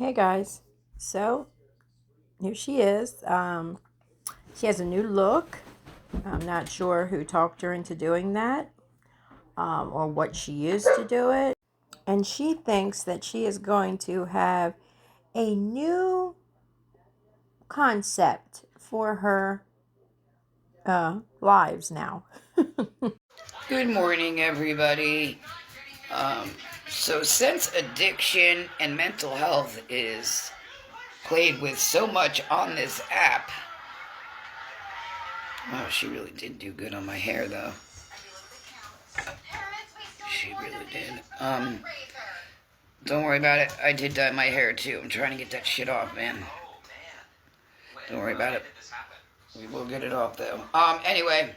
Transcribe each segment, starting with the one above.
Hey guys, so here she is. She has a new look. I'm not sure who talked her into doing that, or what she used to do it. And she thinks that she is going to have a new concept for her lives now. Good morning, everybody. Um, so, since addiction and mental health is played with so much on this app, oh, she really did do good on my hair, though. She really did. Don't worry about it. I did dye my hair too. I'm trying to get that shit off, man. Don't worry about it. We will get it off, though. Anyway,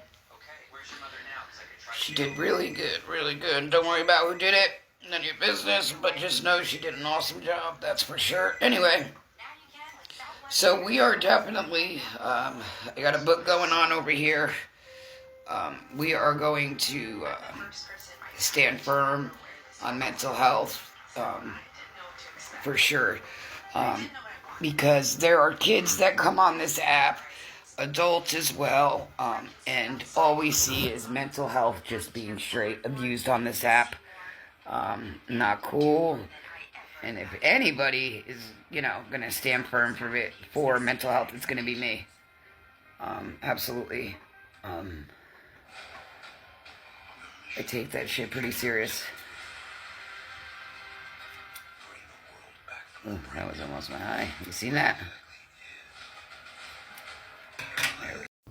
she did really good, really good. Don't worry about who did it. None of your business, but just know she did an awesome job, that's for sure. Anyway, so we are definitely, I got a book going on over here. We are going to stand firm on mental health, for sure. Because there are kids that come on this app, adults as well, and all we see is mental health just being straight abused on this app. Not cool. And if anybody is, gonna stand firm for mental health, it's gonna be me. Absolutely. I take that shit pretty serious. Ooh, that was almost my eye. You seen that?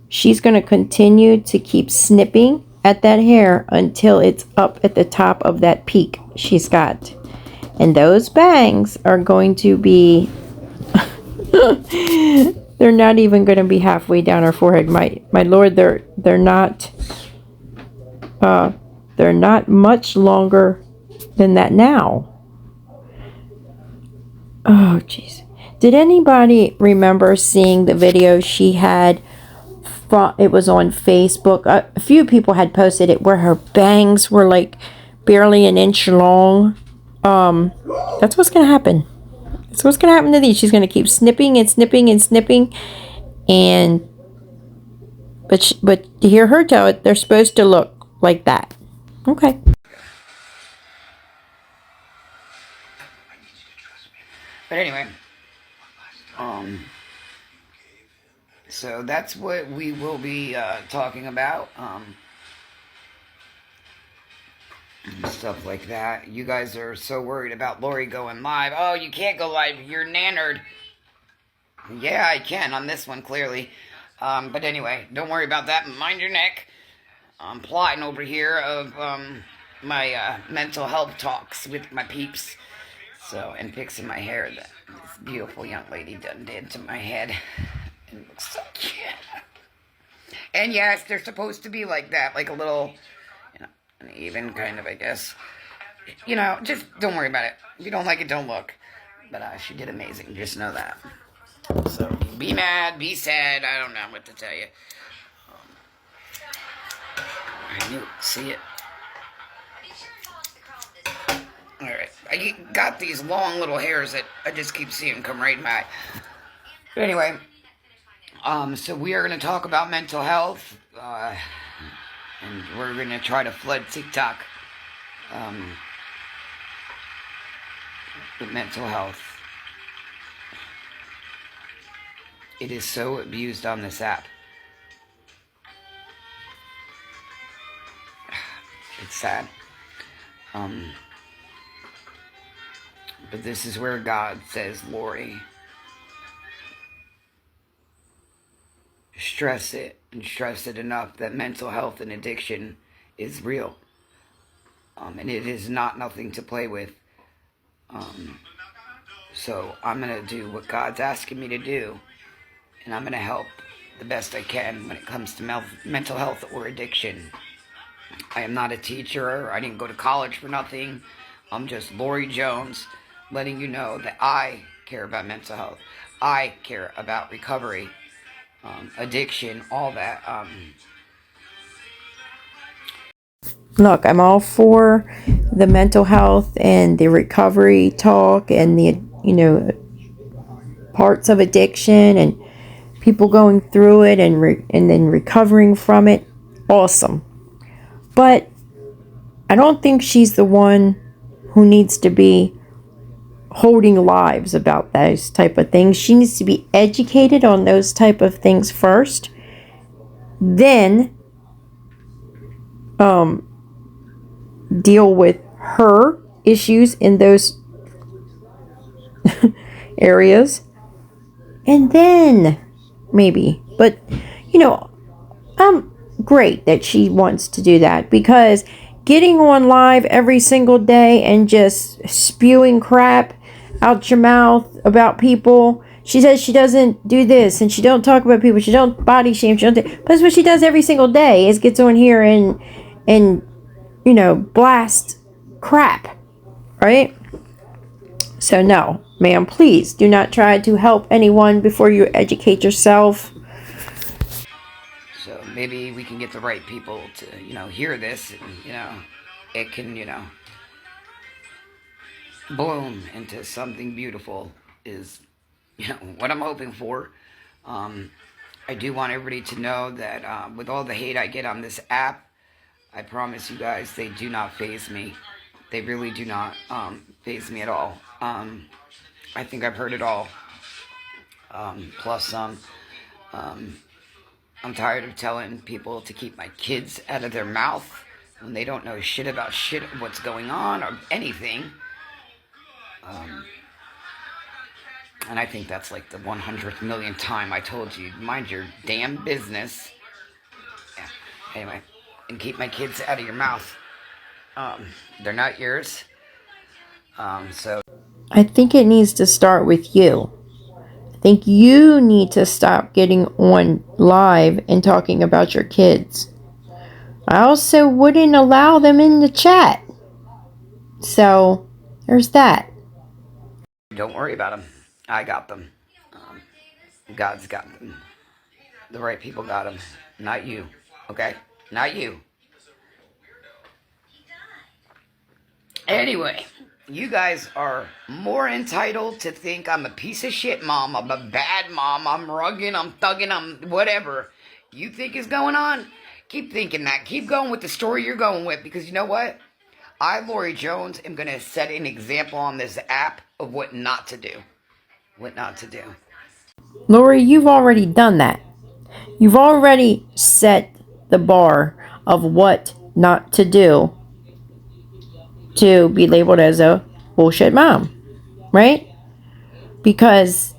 She's going to continue to keep snipping at that hair until it's up at the top of that peak she's got. And those bangs are going to be they're not even going to be halfway down her forehead. My lord, they're not much longer than that now. Oh jeez. Did anybody remember seeing the video she had? It was on Facebook. A few people had posted it where her bangs were like barely an inch long. That's what's gonna happen. That's what's gonna happen to these. She's gonna keep snipping and snipping and snipping, and but to hear her tell it, they're supposed to look like that. Okay. But anyway, so that's what we will be talking about. Stuff like that. You guys are so worried about Lori going live. Oh, you can't go live. You're nannered. Yeah, I can on this one, clearly. But anyway, don't worry about that. Mind your neck. I'm plotting over here of my mental health talks with my peeps. So, and fixing my hair that this beautiful young lady done did to my head. It looks so cute. And yes, they're supposed to be like that, like a little, an even kind of, I guess. Just don't worry about it. If you don't like it, don't look. But she did amazing. Just know that. So, be mad, be sad. I don't know what to tell you. I knew it. See it. Alright. I got these long little hairs that I just keep seeing come right in my eye. But anyway, so we are going to talk about mental health. And we're going to try to flood TikTok with mental health. It is so abused on this app. It's sad. But this is where God says, Lori, stress it and stress it enough that mental health and addiction is real. And it is not nothing to play with. So I'm going to do what God's asking me to do. And I'm going to help the best I can when it comes to mental health or addiction. I am not a teacher. I didn't go to college for nothing. I'm just Lori Jones, letting you know that I care about mental health. I care about recovery, addiction, all that. Look, I'm all for the mental health and the recovery talk and the parts of addiction and people going through it and then recovering from it. Awesome. But I don't think she's the one who needs to be holding lives about those type of things. She needs to be educated on those type of things first. Then deal with her issues in those areas. And then maybe. But great that she wants to do that, because getting on live every single day and just spewing crap out your mouth about people. She says she doesn't do this and she don't talk about people. She don't body shame. She don't but that's what she does every single day, is gets on here and blast crap, right? So no, ma'am, please do not try to help anyone before you educate yourself. So maybe we can get the right people to, hear this and, it can, bloom into something beautiful is, what I'm hoping for. I do want everybody to know that with all the hate I get on this app, I promise you guys, they do not faze me. They really do not faze me at all. I think I've heard it all. Plus some. I'm tired of telling people to keep my kids out of their mouth when they don't know shit about what's going on or anything. And I think that's like the 100th millionth time I told you, mind your damn business. Yeah. Anyway, and keep my kids out of your mouth. They're not yours. So I think it needs to start with you. I think you need to stop getting on live and talking about your kids. I also wouldn't allow them in the chat. So, there's that. don't worry about them. I got them. God's got them. The right people got them. Not you. Okay? Not you. Anyway, you guys are more entitled to think I'm a piece of shit mom, I'm a bad mom, I'm rugging, I'm thugging, I'm whatever you think is going on. Keep thinking that. Keep going with the story you're going with, because you know what? I, Lori Jones, am going to set an example on this app of what not to do. What not to do. Lori, you've already done that. You've already set the bar of what not to do to be labeled as a bullshit mom, right? Because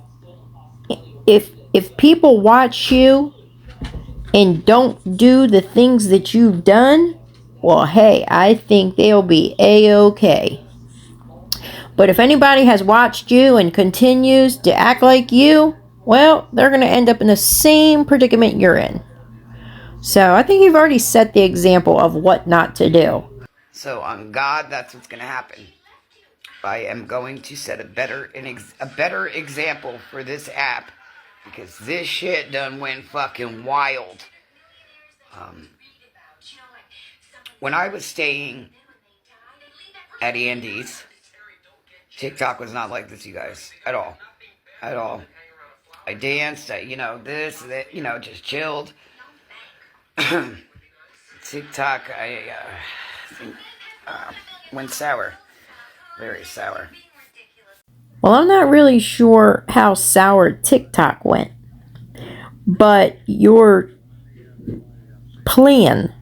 if people watch you and don't do the things that you've done, well, hey, I think they'll be A-okay. But if anybody has watched you and continues to act like you, well, they're going to end up in the same predicament you're in. So I think you've already set the example of what not to do. So on God, that's what's going to happen. I am going to set a better example for this app, because this shit done went fucking wild. When I was staying at Andy's, TikTok was not like this, you guys, at all. At all. I danced, this, that, just chilled. TikTok, I think, went sour. Very sour. Well, I'm not really sure how sour TikTok went, but your plan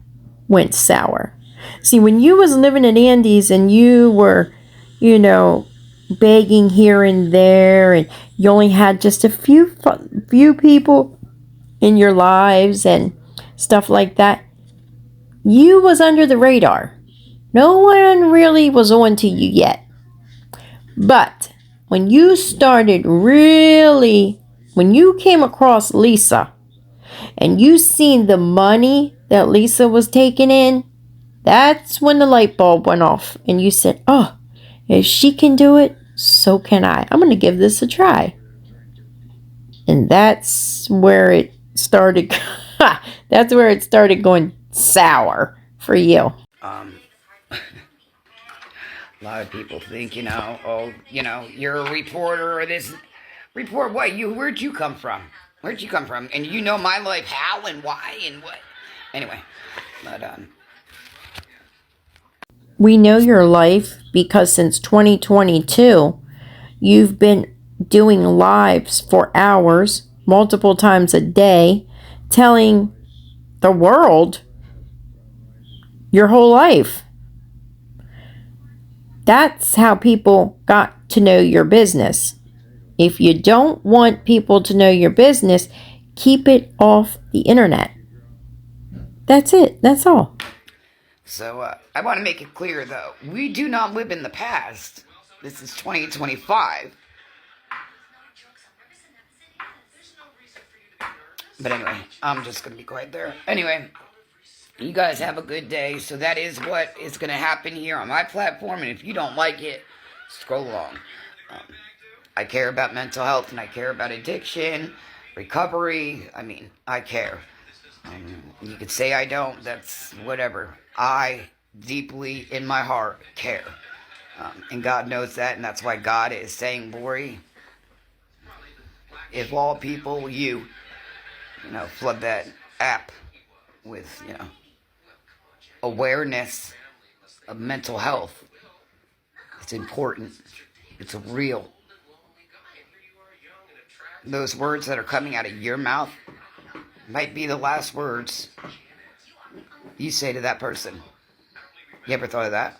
went sour. See, when you was living at Andy's and you were, begging here and there, and you only had just a few people in your lives and stuff like that, you was under the radar. No one really was on to you yet. But when you came across Lisa and you seen the money that Lisa was taking in, that's when the light bulb went off and you said, oh, if she can do it, so can I. I'm going to give this a try. And that's where it started. That's where it started going sour for you. A lot of people think, you're a reporter or this. Report what? Where'd you come from? Where'd you come from? And you know my life, how and why and what. Anyway, but We know your life because since 2022, you've been doing lives for hours, multiple times a day, telling the world your whole life. That's how people got to know your business. If you don't want people to know your business, keep it off the internet. That's it. That's all. so I want to make it clear though, we do not live in the past. This is 2025. But anyway, I'm just gonna be quiet there. Anyway, you guys have a good day. So that is what is gonna happen here on my platform. And if you don't like it, scroll along. Um, I care about mental health and I care about addiction, recovery. I mean, I care. You could say I don't. That's whatever. I deeply in my heart care. And God knows that. And that's why God is saying, Lori, if all people, you flood that app with, awareness of mental health. It's important. It's real. Those words that are coming out of your mouth might be the last words you say to that person. You ever thought of that?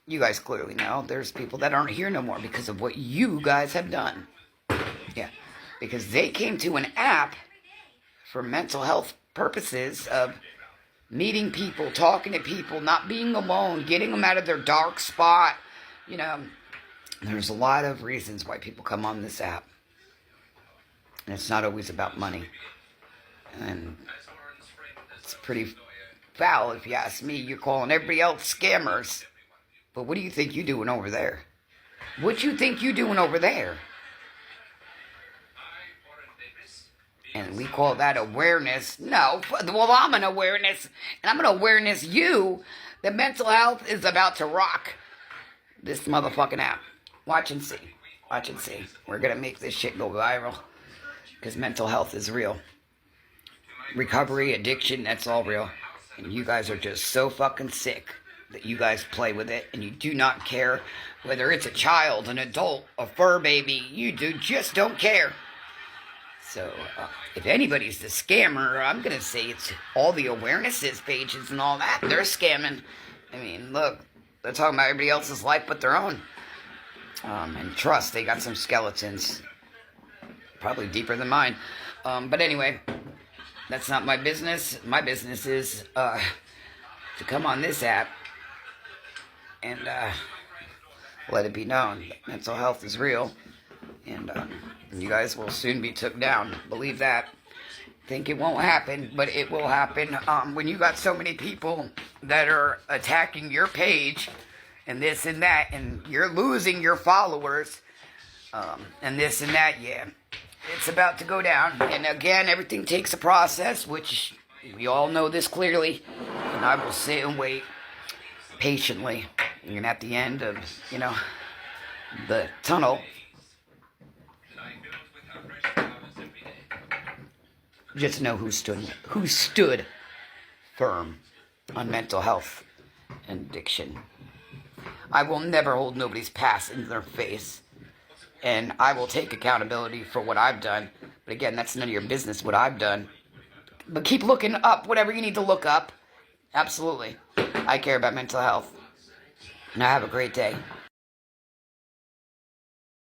You guys clearly know there's people that aren't here no more because of what you guys have done. Yeah. Because they came to an app for mental health purposes of meeting people, talking to people, not being alone, getting them out of their dark spot. There's a lot of reasons why people come on this app. And it's not always about money. And it's pretty foul if you ask me. You're calling everybody else scammers. But what do you think you're doing over there? What you think you're doing over there? And we call that awareness. No, well, I'm an awareness. And I'm an awareness you that mental health is about to rock this motherfucking app. Watch and see. Watch and see. We're going to make this shit go viral. Because mental health is real. Recovery, addiction, that's all real. And you guys are just so fucking sick that you guys play with it. And you do not care whether it's a child, an adult, a fur baby. You just don't care. So, if anybody's the scammer, I'm going to say it's all the awarenesses pages and all that. They're scamming. I mean, look, they're talking about everybody else's life but their own. And trust, they got some skeletons. Probably deeper than mine. But anyway, that's not my business. My business is to come on this app and let it be known that mental health is real. And you guys will soon be took down. Believe that. Think it won't happen, but it will happen. When you got so many people that are attacking your page and this and that, and you're losing your followers and this and that, yeah, it's about to go down. And again, everything takes a process, which we all know this clearly. And I will sit and wait patiently. And at the end of, the tunnel, just know who stood firm on mental health and addiction. I will never hold nobody's past in their face. And I will take accountability for what I've done. But again, that's none of your business what I've done. But keep looking up whatever you need to look up. Absolutely. I care about mental health. And I have a great day.